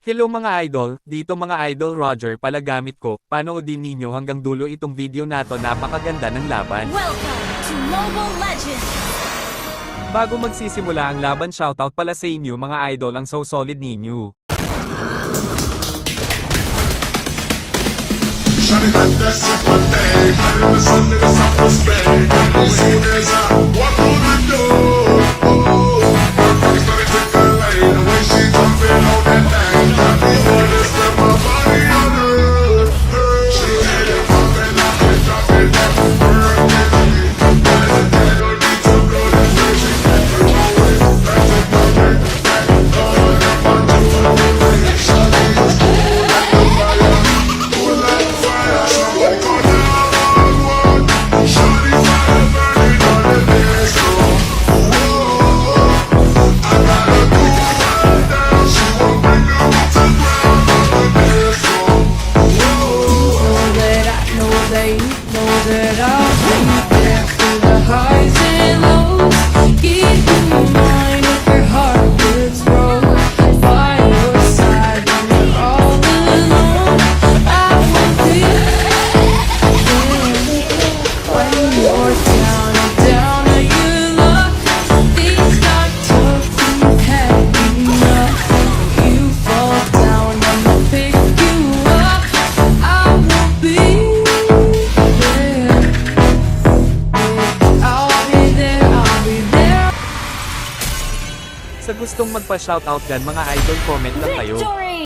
Hello mga idol, dito mga idol Roger pala gamit ko, panoodin ninyo hanggang dulo itong video na to, napakaganda ng laban. Welcome to Mobile Legends! Bago magsisimula ang laban, shoutout pala sa inyo mga idol, ang so solid ninyo. Shawty got that super thing, hot in the sun, nigga, South of Spain. As soon as I walk through the door, it's gonna take a lane. The way she jumping on that thing, got me wanna step my body on her. She hit it, popping up and dropping that bird energy. Don't need to blow that way, she got me rolling. Back to my back, back, going up my jewelry. Shawty is cool like the fire, cool like the fire. Somebody call 911. Shawty fire burning on the dance floor. I got her going down. She won't bring me to ground on the dance floor. Know that I'll bring you back through the highs and lows. Keep in mind if your heart gets broke. By your side when you're all alone. I will be there when you're down and down on your luck. Things got tough and you've had enough. When you fall down, I'ma pick you up. I will be there. I'll be there. Sa gustong magpa-shoutout dyan mga idol, comment lang kayo. Victory!